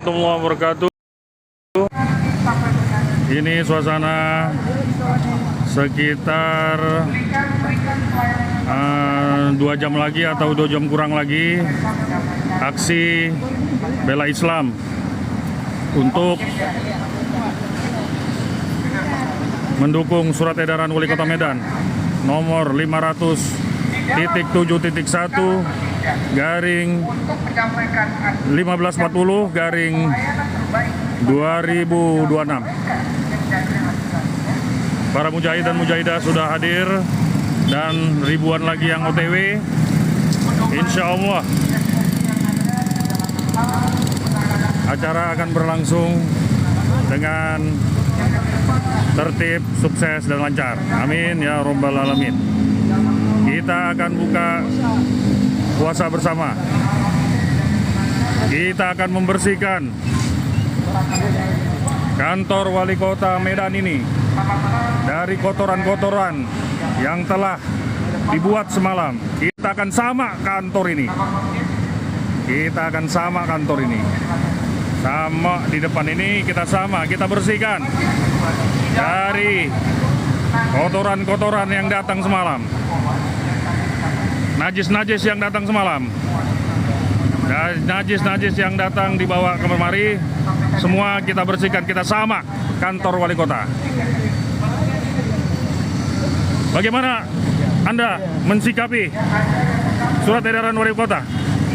Warahmatullahi wabarakatuh. Ini suasana sekitar 2 jam lagi atau 2 jam kurang lagi aksi bela Islam untuk mendukung surat edaran Wali Kota Medan nomor 500.7.1 garing 1540 garing 2026. Para mujahid dan mujahidah sudah hadir dan ribuan lagi yang OTW. Insya Allah acara akan berlangsung dengan tertib, sukses dan lancar. Amin ya robbal alamin. Kita akan buka puasa bersama. Kita akan membersihkan kantor Wali Kota Medan ini dari kotoran-kotoran yang telah dibuat semalam. Kita akan sama kantor ini. Kita akan sama kantor ini. Sama di depan ini kita sama, kita bersihkan dari kotoran-kotoran yang datang semalam. Najis-najis yang datang semalam. Najis-najis yang datang dibawa ke kemari, semua kita bersihkan, kita sama kantor Wali Kota. Bagaimana Anda mensikapi surat edaran Wali Kota?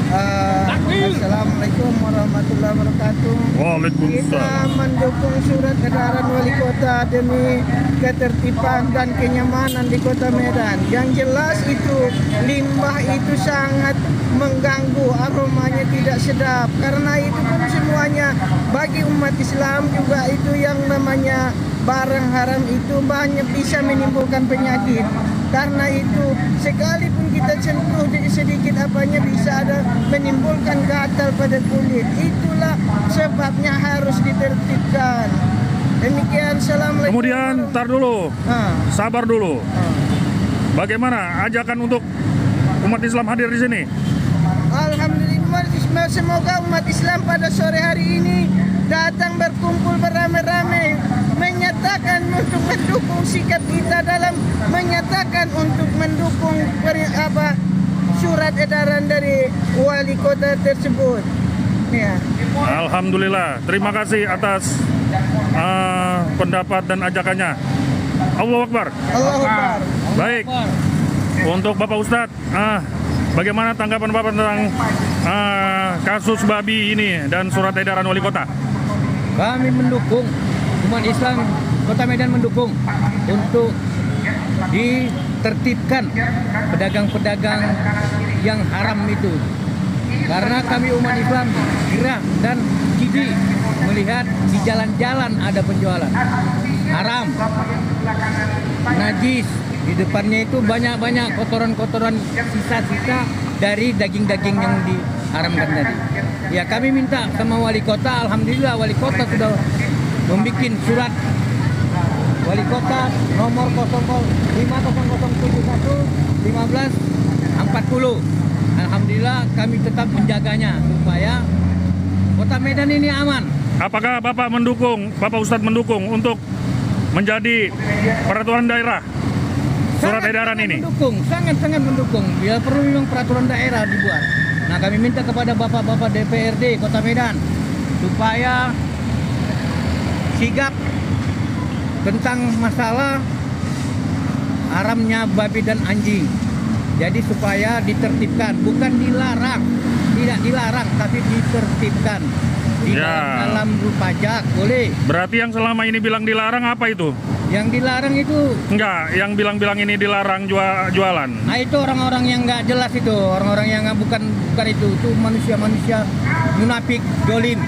Assalamualaikum warahmatullahi wabarakatuh. Waalaikumsalam. Kita mendukung surat edaran Wali Kota demi ketertiban dan kenyamanan di Kota Medan. Yang jelas itu limbah itu sangat mengganggu, aromanya tidak sedap. Karena itu pun semuanya bagi umat Islam juga itu yang namanya barang haram itu banyak bisa menimbulkan penyakit. Karena itu sekalipun kita sentuh sedikit apanya bisa ada menimbulkan gatal pada kulit. Itulah sebabnya harus ditertibkan. Demikian, assalamualaikum. Kemudian, tar dulu, sabar dulu. Bagaimana ajakan untuk umat Islam hadir di sini? Alhamdulillah, semoga umat Islam pada sore hari ini datang berkumpul beramai-ramai, menyatakan untuk mendukung sikap kita dalam menyatakan untuk mendukung surat edaran dari Wali Kota tersebut. Ya. Alhamdulillah, terima kasih atas pendapat dan ajakannya. Allahu Akbar. Allahu Akbar. Baik, untuk Bapak Ustadz, bagaimana tanggapan Bapak tentang kasus babi ini dan surat edaran Wali Kota? Kami mendukung, umat Islam Kota Medan mendukung untuk ditertibkan pedagang-pedagang yang haram itu. Karena kami umat Islam gerah dan jijik melihat di jalan-jalan ada penjualan haram, najis. Di depannya itu banyak-banyak kotoran-kotoran sisa-sisa dari daging-daging yang diharamkan tadi. Ya, kami minta sama Wali Kota, alhamdulillah Wali Kota sudah membuat surat Wali Kota nomor 50071-1540. Alhamdulillah kami tetap menjaganya supaya Kota Medan ini aman. Apakah Bapak mendukung, Bapak Ustadz mendukung untuk menjadi peraturan daerah surat edaran ini? Mendukung, sangat-sangat mendukung. Bila perlu memang peraturan daerah dibuat. Nah, kami minta kepada Bapak-Bapak DPRD Kota Medan supaya sigap tentang masalah haramnya babi dan anjing. Jadi supaya ditertibkan, bukan dilarang, tidak dilarang, tapi ditertibkan. Di dalam pajak boleh. Berarti yang selama ini bilang dilarang apa itu? Yang dilarang itu Enggak, yang bilang-bilang ini dilarang jualan. nah itu orang-orang yang nggak jelas itu, orang-orang yang bukan itu manusia-manusia munafik, dolim.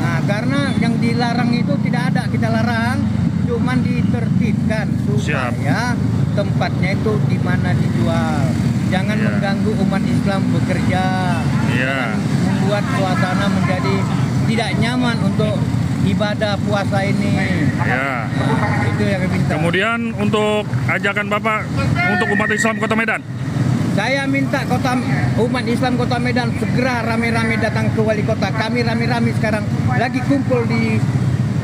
Nah, karena yang dilarang itu tidak ada, kita larang, cuman ditertibkan supaya tempatnya itu di mana dijual. Jangan mengganggu umat Islam bekerja. Jangan membuat suasana menjadi tidak nyaman untuk ibadah puasa ini. Ya. Itu yang kami minta. Kemudian untuk ajakan Bapak untuk umat Islam Kota Medan. Saya minta umat Islam Kota Medan segera rame-rame datang ke wali kota. Kami rame-rame sekarang lagi kumpul di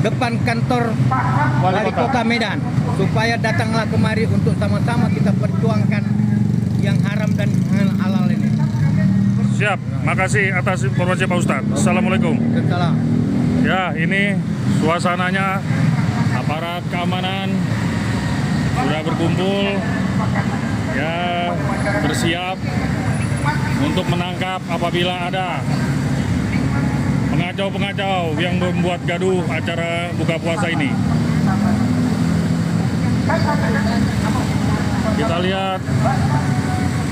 depan kantor wali kota Medan, supaya datanglah kemari untuk sama-sama kita perjuangkan yang haram dan halal ini. Siap, makasih atas informasi Pak Ustadz. Assalamualaikum. Salam. Ya, ini suasananya, aparat keamanan sudah berkumpul, ya bersiap untuk menangkap apabila ada pengacau-pengacau yang membuat gaduh acara buka puasa ini. Kita lihat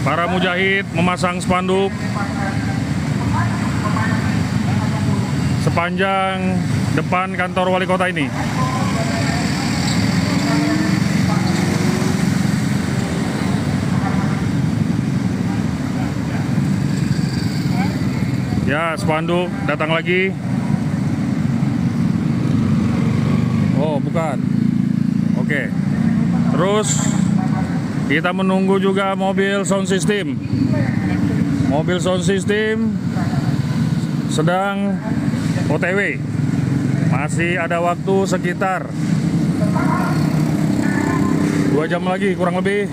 para mujahid memasang spanduk sepanjang depan kantor wali kota ini. Ya, spanduk datang lagi. Oh, bukan. Oke. Terus kita menunggu juga mobil sound system. Mobil sound system sedang OTW. Masih ada waktu sekitar 2 jam lagi kurang lebih.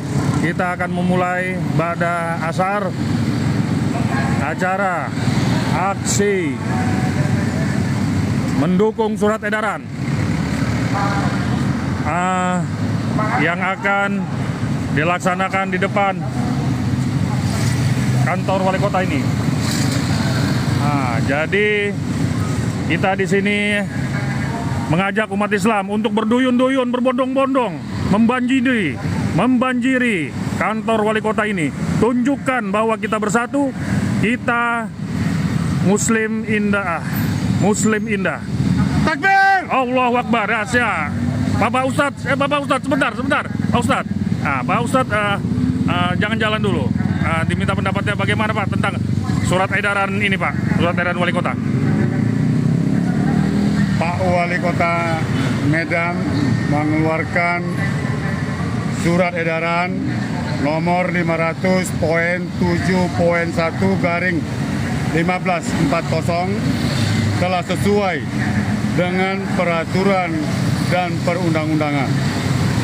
Kita akan memulai ba'da asar acara aksi mendukung surat edaran yang akan dilaksanakan di depan kantor wali kota ini. Jadi kita di sini mengajak umat Islam untuk berduyun-duyun, berbondong-bondong, membanjiri kantor wali kota ini. Tunjukkan bahwa kita bersatu, kita Muslim indah, Muslim indah. Takbir! Allahu Akbar. Rahasia. Bapak Ustadz, sebentar, Pak Ustadz. Pak Ustadz, jangan jalan dulu. Diminta pendapatnya bagaimana Pak tentang surat edaran ini Pak, surat edaran wali kota. Pak Wali Kota Medan mengeluarkan surat edaran nomor 500.7.1/1540 telah sesuai dengan peraturan dan perundang-undangan.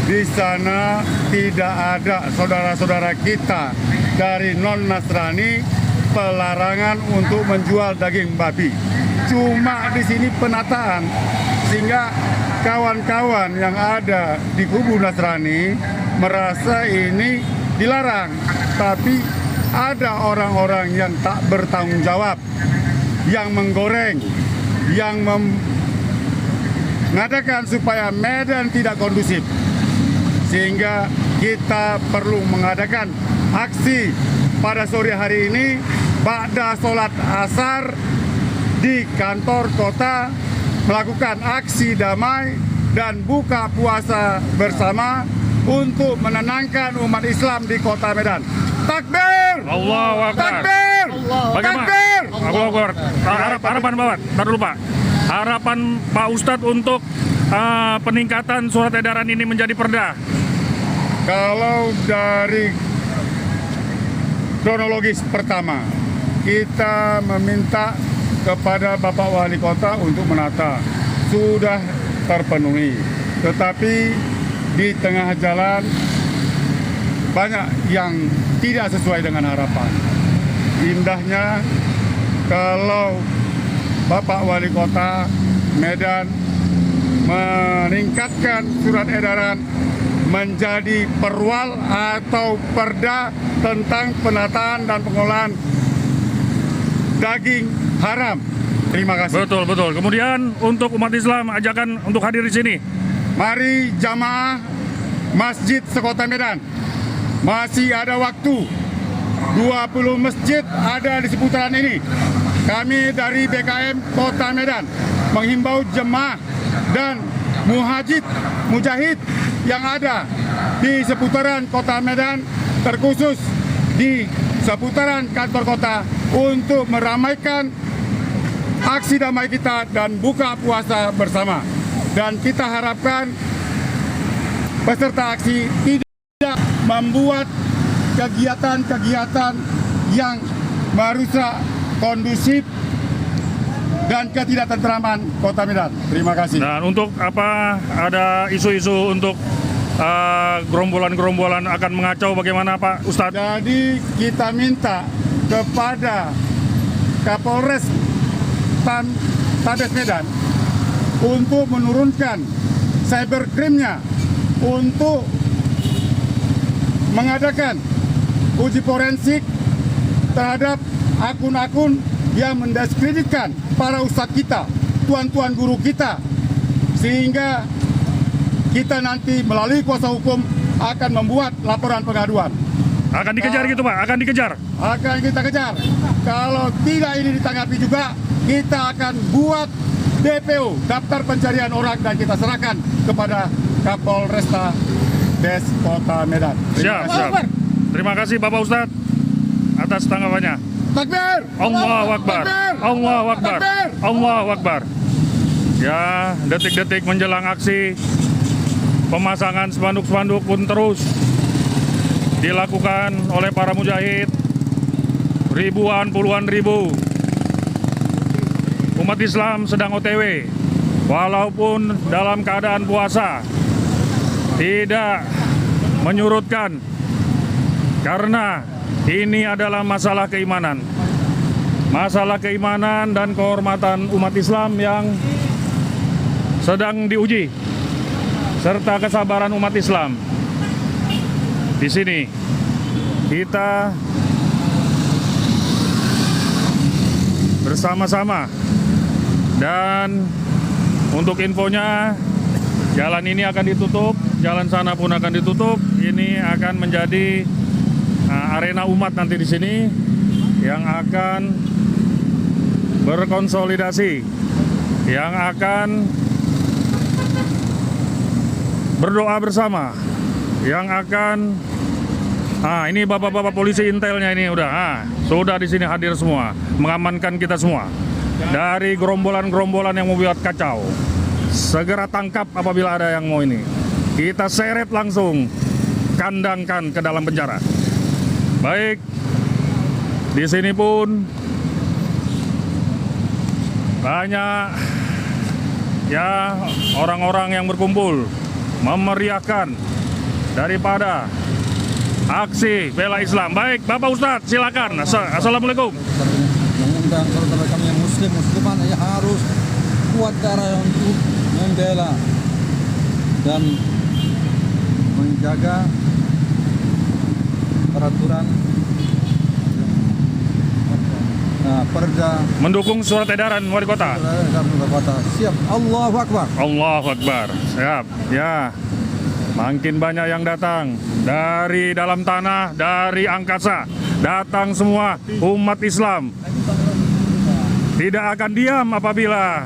Di sana tidak ada saudara-saudara kita dari non-Nasrani pelarangan untuk menjual daging babi. Cuma di sini penataan, sehingga kawan-kawan yang ada di kubu Nasrani merasa ini dilarang. Tapi ada orang-orang yang tak bertanggung jawab, yang menggoreng, yang mengadakan supaya Medan tidak kondusif. Sehingga kita perlu mengadakan aksi pada sore hari ini, ba'da sholat asar di kantor kota, melakukan aksi damai dan buka puasa bersama untuk menenangkan umat Islam di kota Medan. Takbir! Allahu Akbar. Takbir! Bagaimana? Takbir! Allahu Akbar. Harapan Bapak, tar dulu Pak. Harapan Pak Ustadz untuk peningkatan surat edaran ini menjadi perda. Kalau dari kronologis pertama, kita meminta kepada Bapak Wali Kota untuk menata. Sudah terpenuhi. Tetapi di tengah jalan banyak yang tidak sesuai dengan harapan. Indahnya kalau Bapak Wali Kota Medan meningkatkan surat edaran menjadi perwal atau perda tentang penataan dan pengolahan daging haram. Terima kasih. Betul. Kemudian untuk umat Islam, ajakan untuk hadir di sini. Mari jamaah Masjid sekota Medan. Masih ada waktu. 20 masjid ada di seputaran ini. Kami dari BKM Kota Medan menghimbau jemaah dan mujahid yang ada di seputaran Kota Medan, terkhusus di seputaran kantor kota, untuk meramaikan aksi damai kita dan buka puasa bersama. Dan kita harapkan peserta aksi tidak membuat kegiatan-kegiatan yang merusak kondusif dan ketidaktentraman Kota Medan. Terima kasih. Dan untuk apa ada isu-isu untuk gerombolan-gerombolan akan mengacau bagaimana Pak Ustadz? Jadi kita minta kepada Kapolres Tabes Medan untuk menurunkan cyberkrimnya, untuk mengadakan uji forensik terhadap akun-akun yang mendiskreditkan para ustadz kita, tuan-tuan guru kita, sehingga kita nanti melalui kuasa hukum akan membuat laporan pengaduan. Akan dikejar gitu Pak? Akan dikejar? Akan kita kejar. Kalau tidak ini ditanggapi juga, kita akan buat DPO, daftar pencarian orang, dan kita serahkan kepada Kapolresta Des Kota Medan. Siap. Terima kasih Bapak Ustadz atas tanggapannya. Takbir! Allahu Akbar. Takbir! Allahu Akbar. Takbir! Allahu Akbar. Ya, detik-detik menjelang aksi, pemasangan spanduk-spanduk pun terus dilakukan oleh para mujahid. Ribuan, puluhan ribu umat Islam sedang OTW, walaupun dalam keadaan puasa, tidak menyurutkan, karena ini adalah masalah keimanan. Masalah keimanan dan kehormatan umat Islam yang sedang diuji, serta kesabaran umat Islam. Di sini kita bersama-sama, dan untuk infonya, jalan ini akan ditutup, jalan sana pun akan ditutup. Ini akan menjadi arena umat nanti di sini yang akan berkonsolidasi, yang akan berdoa bersama, yang akan ini bapak-bapak polisi intelnya ini sudah di sini hadir semua, mengamankan kita semua dari gerombolan-gerombolan yang mau buat kacau. Segera tangkap apabila ada yang mau ini. Kita seret langsung, kandangkan ke dalam penjara. Baik, di sini pun banyak ya orang-orang yang berkumpul memeriahkan daripada aksi bela Islam. Baik, Bapak Ustadz, silakan. Assalamualaikum. Mengundang saudara kami yang muslim, musliman ya harus kuat darah untuk membela dan menjaga peraturan perda, mendukung surat edaran wali kota. Siap. Allahu Akbar. Allahu Akbar. Siap. Ya. Makin banyak yang datang dari dalam tanah, dari angkasa. Datang semua umat Islam. Tidak akan diam apabila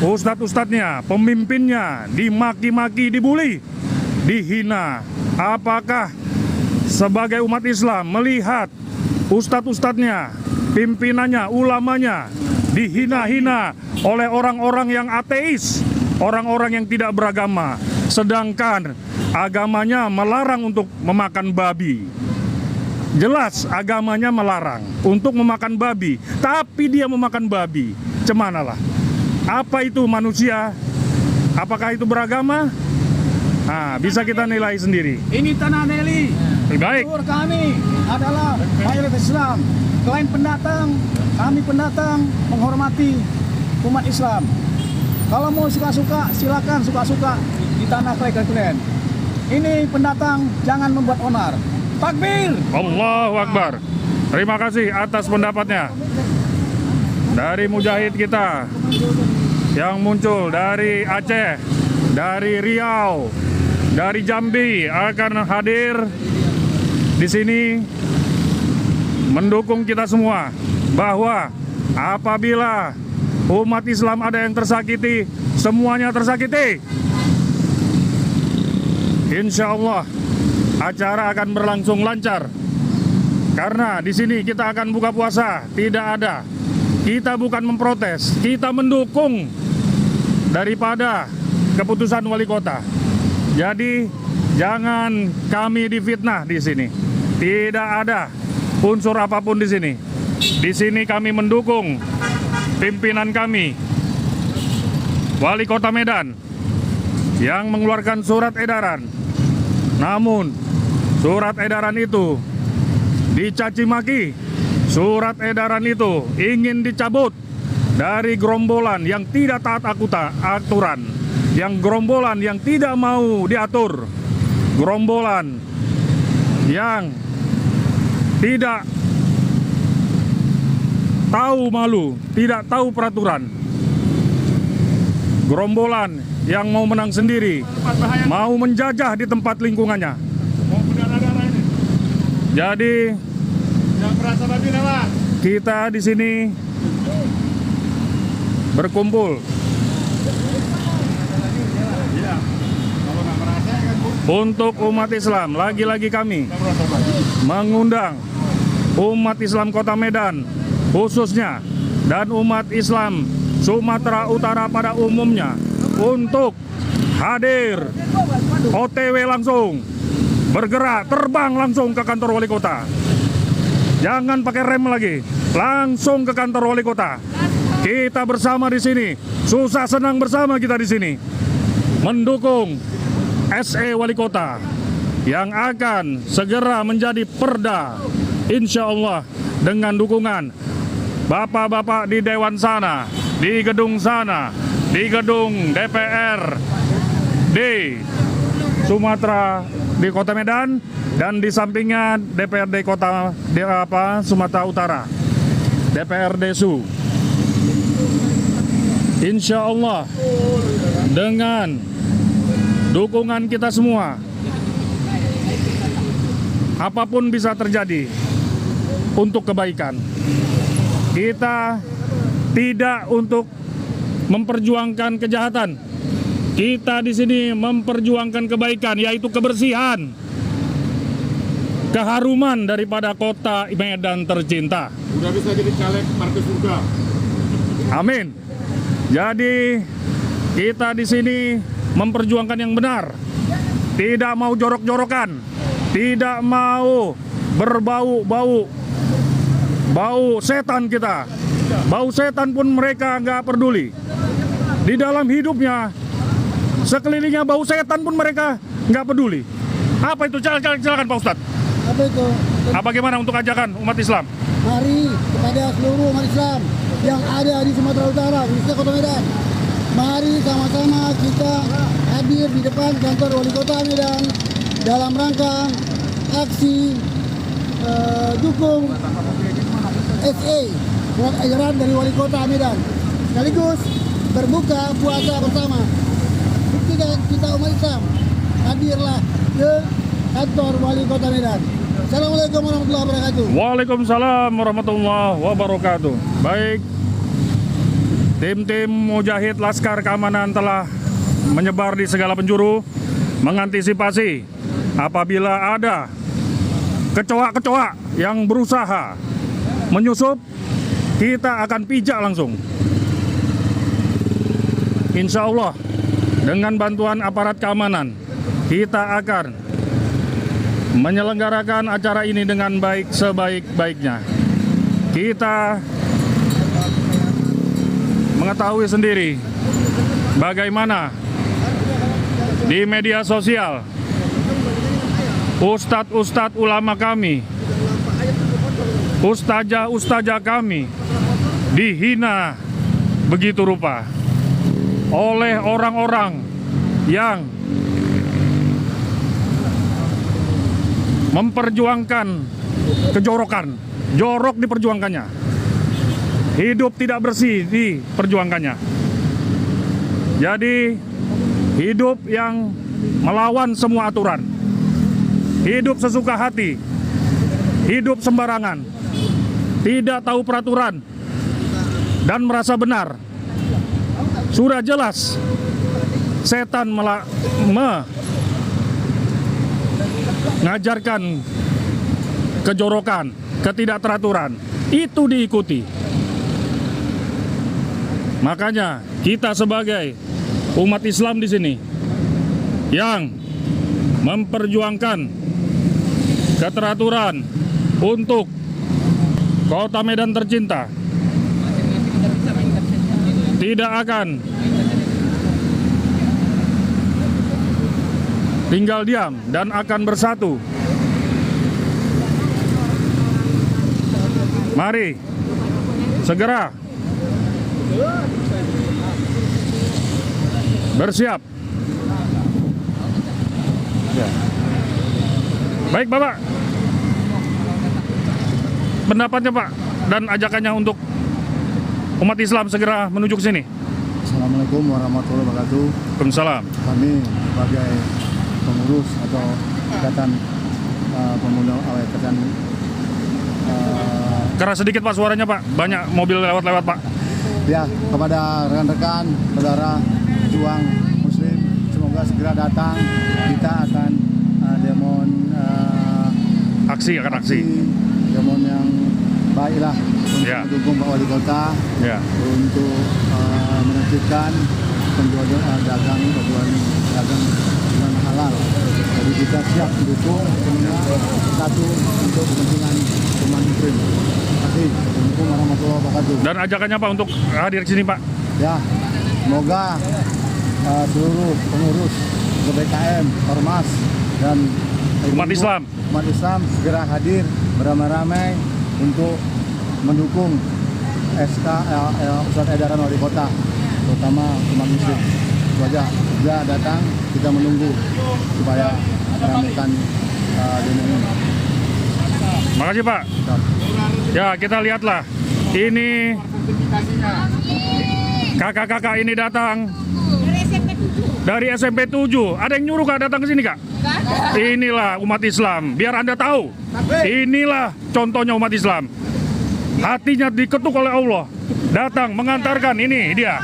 ustadz-ustadznya, pemimpinnya dimaki-maki, dibully, dihina. Apakah sebagai umat Islam melihat ustadz-ustadznya, pimpinannya, ulamanya dihina-hina oleh orang-orang yang ateis, orang-orang yang tidak beragama, sedangkan agamanya melarang untuk memakan babi. Jelas agamanya melarang untuk memakan babi, tapi dia memakan babi. Cemanalah. Apa itu manusia? Apakah itu beragama? Bisa kita nilai sendiri. Ini tanah Nelly. Baik. Leluhur kami adalah mayoritas Islam. Selain pendatang, kami pendatang menghormati umat Islam. Kalau mau suka-suka, silakan suka-suka di tanah kalian. Ini pendatang, jangan membuat onar. Takbir! Allahu Akbar. Terima kasih atas pendapatnya dari mujahid kita yang muncul dari Aceh, dari Riau, dari Jambi, akan hadir di sini mendukung kita semua, bahwa apabila umat Islam ada yang tersakiti, semuanya tersakiti. Insya Allah acara akan berlangsung lancar, karena di sini kita akan buka puasa. Tidak ada, kita bukan memprotes, kita mendukung daripada keputusan wali kota. Jadi jangan kami difitnah di sini. Tidak ada unsur apapun di sini. Di sini kami mendukung pimpinan kami, Wali Kota Medan, yang mengeluarkan surat edaran. Namun surat edaran itu dicaci maki. Surat edaran itu ingin dicabut dari gerombolan yang tidak taat aturan, yang gerombolan yang tidak mau diatur, gerombolan yang tidak tahu malu, tidak tahu peraturan, gerombolan yang mau menang sendiri, mau menjajah di tempat lingkungannya. Jadi kita di sini berkumpul untuk umat Islam. Lagi-lagi kami mengundang umat Islam Kota Medan khususnya dan umat Islam Sumatera Utara pada umumnya untuk hadir OTW langsung, bergerak terbang langsung ke kantor wali kota. Jangan pakai rem lagi, langsung ke kantor wali kota. Kita bersama di sini, susah senang bersama kita di sini, mendukung SE wali kota yang akan segera menjadi perda, insya Allah, dengan dukungan bapak-bapak di Dewan sana, di gedung sana, di gedung DPR di Sumatera, di Kota Medan, dan di sampingnya DPRD Kota Sumatera Utara, DPRD Su. Insya Allah dengan dukungan kita semua, apapun bisa terjadi untuk kebaikan. Kita tidak untuk memperjuangkan kejahatan. Kita di sini memperjuangkan kebaikan, yaitu kebersihan, keharuman daripada kota Medan tercinta. Udah bisa jadi caleg partai surga. Amin. Jadi kita di sini memperjuangkan yang benar, tidak mau jorok-jorokan, tidak mau berbau setan kita. Bau setan pun mereka nggak peduli. Di dalam hidupnya, sekelilingnya bau setan pun mereka nggak peduli. Apa itu? Silakan Pak Ustadz. Apa itu? Apa gimana untuk ajakan umat Islam? Mari kepada seluruh umat Islam yang ada di Sumatera Utara, khususnya Kota Medan. Mari sama-sama kita hadir di depan kantor Wali Kota Medan dalam rangka aksi dukung SE, surat edaran dari Wali Kota Medan. Sekaligus berbuka puasa bersama. Kita umat Islam hadirlah ke kantor Wali Kota Medan. Assalamualaikum warahmatullahi wabarakatuh. Waalaikumsalam warahmatullahi wabarakatuh. Baik, tim-tim mujahid Laskar Keamanan telah menyebar di segala penjuru mengantisipasi apabila ada kecoa-kecoa yang berusaha menyusup, kita akan pijak langsung. Insya Allah dengan bantuan aparat keamanan kita akan menyelenggarakan acara ini dengan baik, sebaik-baiknya. Kita mengetahui sendiri bagaimana di media sosial ustadz-ustadz ulama kami, ustazah kami dihina begitu rupa oleh orang-orang yang memperjuangkan kejorokan. Jorok diperjuangkannya, hidup tidak bersih diperjuangkannya. Jadi hidup yang melawan semua aturan, hidup sesuka hati, hidup sembarangan, tidak tahu peraturan dan merasa benar. Sudah jelas setan mengajarkan kejorokan, ketidakteraturan, itu diikuti. Makanya kita sebagai umat Islam di sini yang memperjuangkan keteraturan untuk Kota Medan tercinta tidak akan tinggal diam dan akan bersatu. Mari segera bersiap. Ya. Baik Bapak, pendapatnya Pak dan ajakannya untuk umat Islam segera menuju ke sini. Assalamualaikum warahmatullahi wabarakatuh. Waalaikumsalam. Kami sebagai pengurus atau ikatan pemuda ikatan Keras sedikit Pak suaranya Pak, banyak mobil lewat-lewat Pak. ya kepada rekan-rekan saudara juang muslim, semoga segera datang. Kita akan demon Aksi akan aksi. demon yang baiklah untuk Ya. mendukung Pak Wali Kota Ya. untuk menertibkan penjualan dagang dengan halal. Jadi kita siap mendukung semua satu untuk kepentingan umat muslim. Terima kasih. Assalamualaikum warahmatullahi wabarakatuh. Dan ajakannya Pak untuk hadir ke sini Pak. Ya, semoga seluruh pengurus BKM, Ormas dan Umat Islam segera hadir beramai-ramai untuk mendukung SK Surat Edaran Wali Kota, terutama umat muslim. Itu aja, segera datang, kita menunggu supaya meramaikan demo ini. Makasih Pak. Ya kita lihatlah, ini kakak-kakak ini datang dari SMP 7. Ada yang nyuruh Kak datang ke sini Kak? Inilah umat Islam, biar Anda tahu. Inilah contohnya umat Islam. Hatinya diketuk oleh Allah. Datang mengantarkan, ini dia.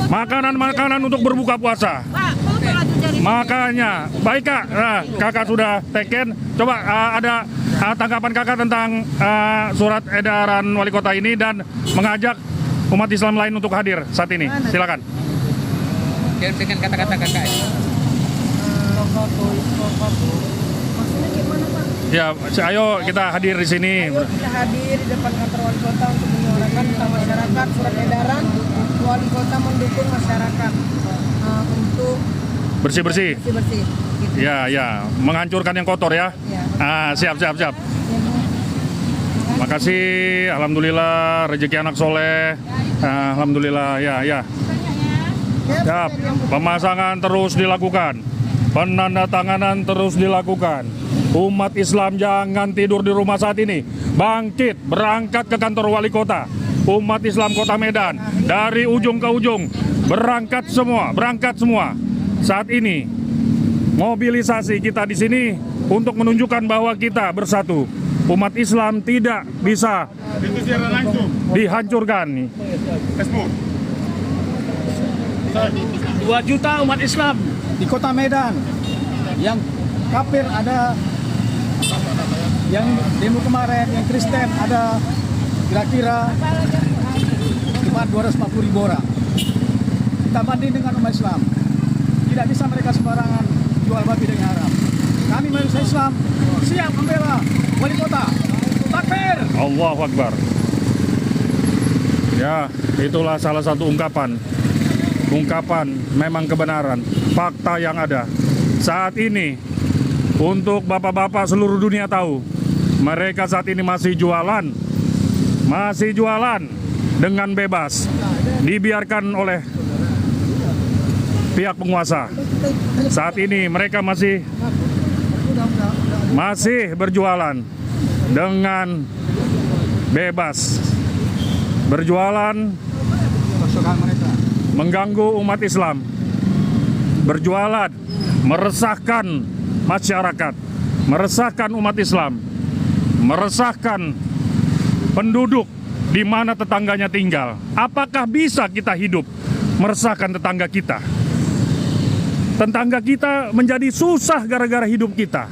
Makanan-makanan untuk berbuka puasa. Makanya, baik Kak. Nah, Kakak sudah teken. Coba ada tanggapan Kakak tentang surat edaran wali kota ini dan mengajak umat Islam lain untuk hadir saat ini. Silakan. Dengan kata-kata kakak. Ya, ayo kita hadir di sini. Kita hadir di depan kantor wali kota untuk menyuarakan tentang masyarakat surat edaran wali kota mendukung masyarakat untuk Bersih-bersih. bersih. Gitu. Ya, menghancurkan yang kotor ya. Siap. Makasih, alhamdulillah rezeki anak soleh. Alhamdulillah, ya. Siap. Pemasangan terus dilakukan. Penandatanganan terus dilakukan. Umat Islam jangan tidur di rumah saat ini. Bangkit, berangkat ke kantor wali kota. Umat Islam Kota Medan dari ujung ke ujung berangkat semua. Saat ini mobilisasi kita di sini untuk menunjukkan bahwa kita bersatu. Umat Islam tidak bisa Itu siaran langsung. dihancurkan. Facebook. 2 juta umat Islam di Kota Medan. Yang kafir ada, yang demo kemarin, yang Kristen ada kira-kira cuma 240.000 orang. Kita banding dengan umat Islam. Tidak bisa mereka sembarangan jual babi dengan haram. Kami manusia Islam siap membela wali kota. Takbir! Allahu Akbar. Ya, itulah salah satu ungkapan memang kebenaran, fakta yang ada. Saat ini, untuk bapak-bapak seluruh dunia tahu, mereka saat ini masih jualan dengan bebas, dibiarkan oleh pihak penguasa. Saat ini mereka masih berjualan dengan bebas, berjualan mengganggu umat Islam, berjualan meresahkan masyarakat, meresahkan umat Islam, meresahkan penduduk di mana tetangganya tinggal. Apakah bisa kita hidup meresahkan tetangga kita? Tetangga kita menjadi susah gara-gara hidup kita.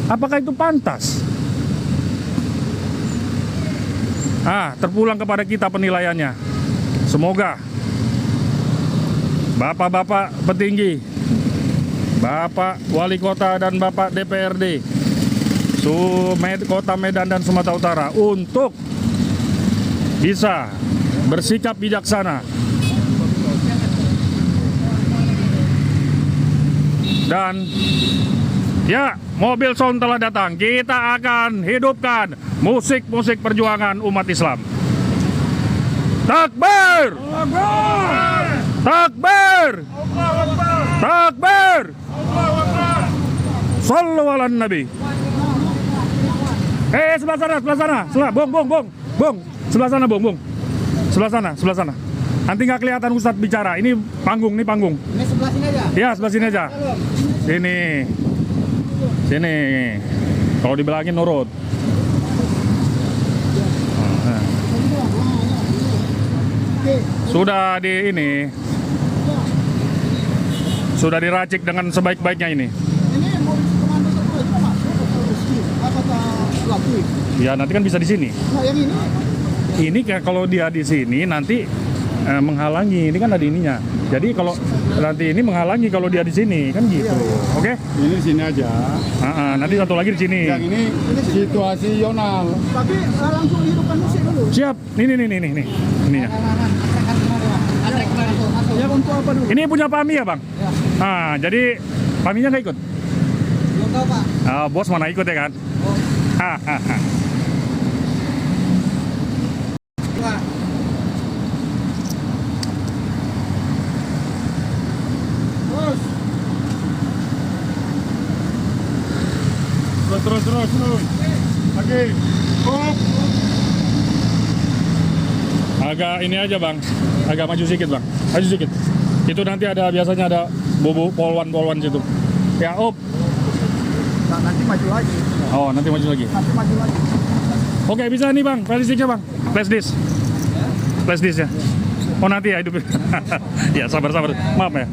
Apakah itu pantas? Terpulang kepada kita penilaiannya. Semoga Bapak-bapak petinggi, Bapak Wali Kota dan Bapak DPRD Kota Medan dan Sumatera Utara untuk bisa bersikap bijaksana dan ya, mobil sound telah datang. Kita akan hidupkan musik-musik perjuangan umat Islam. Takbir! Takbir! Takbir! Sallu ala Nabi. Sebelah sana. Bung. Sebelah sana, Bung. Sebelah sana. Nanti nggak kelihatan Ustadz bicara. Ini panggung. Ini sebelah sini aja. Ya, sebelah sini aja. Sini. Kalau dibilangin nurut. Sudah diracik dengan sebaik-baiknya ini. Ini komando satu lagi masuk ke Rizky. Apakah lagi? Ya, nanti kan bisa di sini. Nah, yang ini Ini kalau dia di sini nanti menghalangi. Ini kan ada ininya. Jadi kalau nanti ini menghalangi kalau dia di sini kan gitu. Oke? Ini sini aja. Nanti satu lagi di sini. Yang ini situasional. tapi langsung hidupkan musik dulu. Siap. Nih. Ininya. Ya untuk apa dulu? Ini punya Pami ya, Bang? Jadi Paminya nggak ikut? Belum tahu, Pak. Bos mana ikut ya kan? Terus. Lagi. Agak ini aja, Bang. Agak maju sedikit, Bang. Maju sedikit. Itu nanti biasanya ada bobo polwan situ. Ya, Nah, nanti maju lagi. Oh, nanti maju lagi. Oke, bisa nih, Bang. Flash disk-nya, Bang. Flash disk ya. Oh, nanti ya hidup. Ya, sabar. Maaf ya.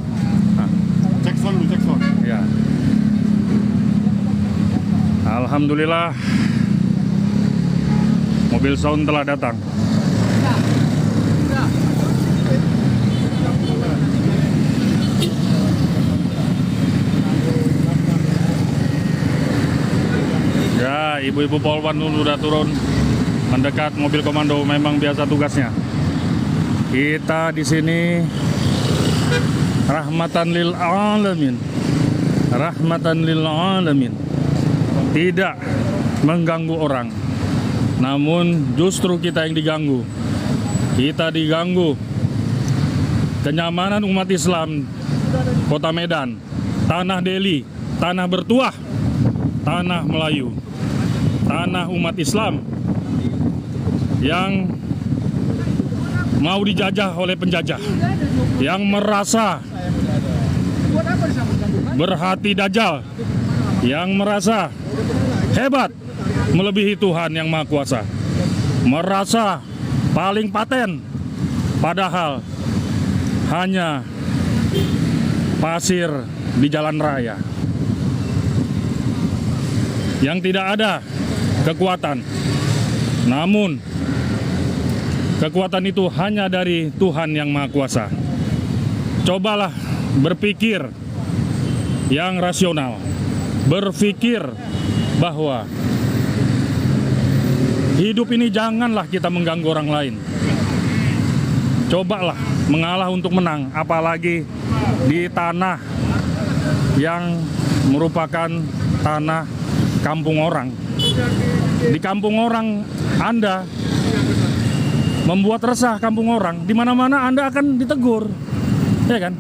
Cek sound. Ya. Alhamdulillah. Mobil sound telah datang. Ya, ibu-ibu polwan udah turun mendekat mobil komando, memang biasa tugasnya. Kita di sini rahmatan lil alamin. Tidak mengganggu orang. Namun justru kita yang diganggu. Kita diganggu kenyamanan umat Islam Kota Medan, tanah Delhi, tanah bertuah, tanah Melayu, tanah umat Islam yang mau dijajah oleh penjajah, yang merasa berhati dajjal, yang merasa hebat melebihi Tuhan yang Maha Kuasa, merasa paling paten, padahal hanya pasir di jalan raya yang tidak ada kekuatan. Namun kekuatan itu hanya dari Tuhan yang Maha Kuasa. Cobalah berpikir yang rasional, berpikir bahwa hidup ini janganlah kita mengganggu orang lain. Cobalah mengalah untuk menang, apalagi di tanah yang merupakan tanah kampung orang. Di kampung orang Anda membuat resah kampung orang, di mana-mana Anda akan ditegur, ya kan?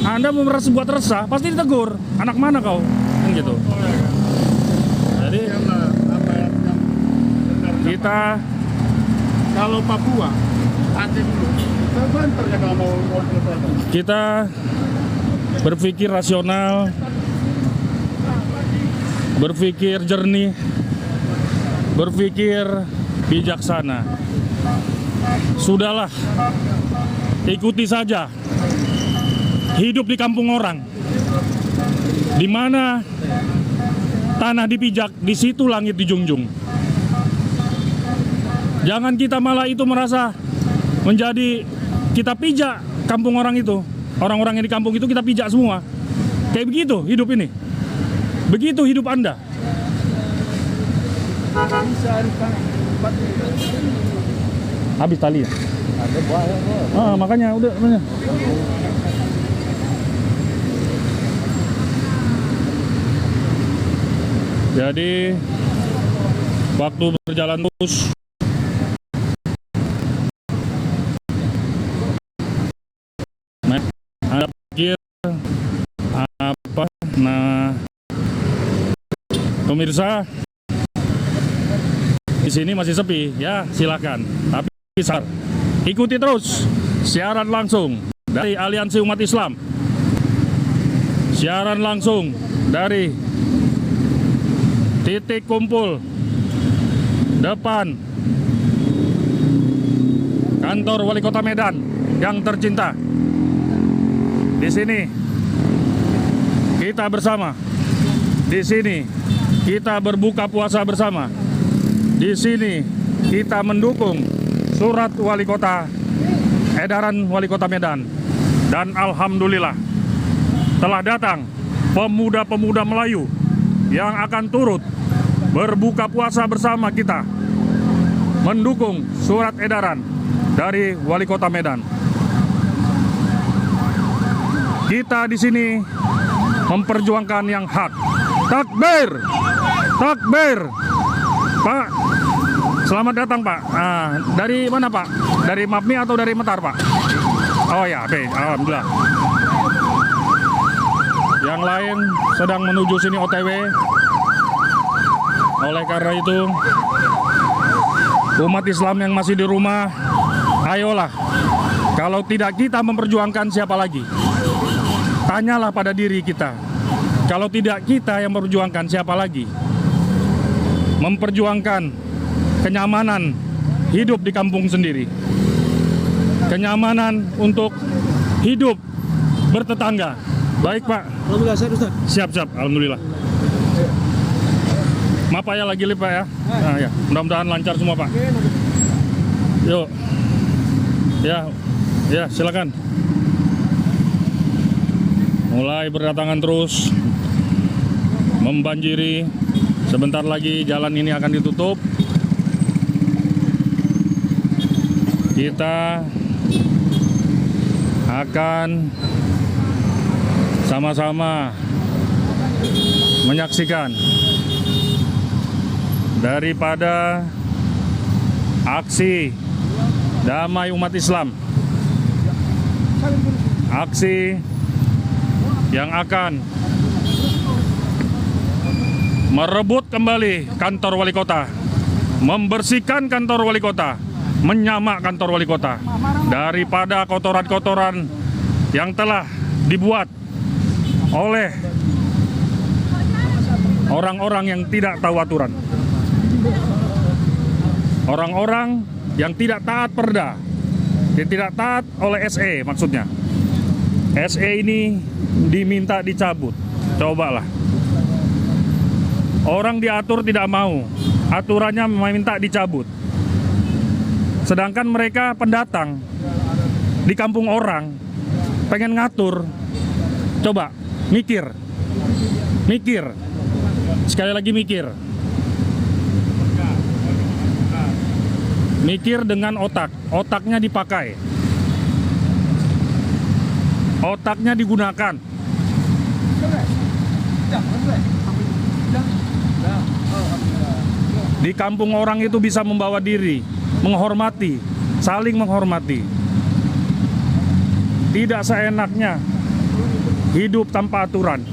Anda buat resah, pasti ditegur. Anak mana kau? Kan gitu. Jadi kita Kalau Papua, kita berpikir rasional, berpikir jernih, berpikir bijaksana. Sudahlah, ikuti saja. Hidup di kampung orang, di mana tanah dipijak, di situ langit dijunjung. Jangan kita malah itu merasa menjadi kita pijak kampung orang itu. Orang-orang yang di kampung itu kita pijak semua. Kayak begitu hidup ini. Begitu hidup Anda. Habis tali ya? Makanya udah. Jadi waktu berjalan terus ada pikir apa? Nah, pemirsa di sini masih sepi ya, silakan. Tapi ikuti terus siaran langsung dari Aliansi Umat Islam. Siaran langsung dari titik kumpul depan kantor Wali Kota Medan yang tercinta. Di sini kita bersama. Di sini kita berbuka puasa bersama. Di sini kita mendukung surat Wali Kota, edaran Wali Kota Medan. Dan alhamdulillah telah datang pemuda-pemuda Melayu yang akan turut berbuka puasa bersama kita mendukung surat edaran dari Wali Kota Medan. Kita di sini memperjuangkan yang hak. Takbir! Takbir! Pak, selamat datang Pak. Dari mana Pak? Dari MAPMI atau dari Metar Pak? Oh ya, oke, alhamdulillah. Yang lain sedang menuju sini OTW. Oleh karena itu, umat Islam yang masih di rumah, ayolah. Kalau tidak kita memperjuangkan, siapa lagi? Tanyalah pada diri kita. Kalau tidak kita yang memperjuangkan, siapa lagi? Memperjuangkan kenyamanan hidup di kampung sendiri. Kenyamanan untuk hidup bertetangga. Baik Pak. Alhamdulillah, sehat Ustaz. Siap-siap, alhamdulillah. Maaf Pak ya, lagi lipat ya. Nah, ya, mudah-mudahan lancar semua Pak. Yuk. Ya, silakan. Mulai berdatangan terus, membanjiri. Sebentar lagi jalan ini akan ditutup. Kita akan sama-sama menyaksikan daripada aksi damai umat Islam, aksi yang akan merebut kembali kantor wali kota, membersihkan kantor wali kota, menyamak kantor wali kota daripada kotoran-kotoran yang telah dibuat oleh orang-orang yang tidak tahu aturan, orang-orang yang tidak taat perda, yang tidak taat oleh SE maksudnya. SE ini diminta dicabut. Cobalah. Orang diatur tidak mau, aturannya meminta dicabut. Sedangkan mereka pendatang di kampung orang, pengen ngatur. Coba, mikir. Sekali lagi mikir. Mikir dengan otak, otaknya dipakai. Otaknya digunakan. Di kampung orang itu bisa membawa diri, menghormati, saling menghormati. Tidak seenaknya hidup tanpa aturan.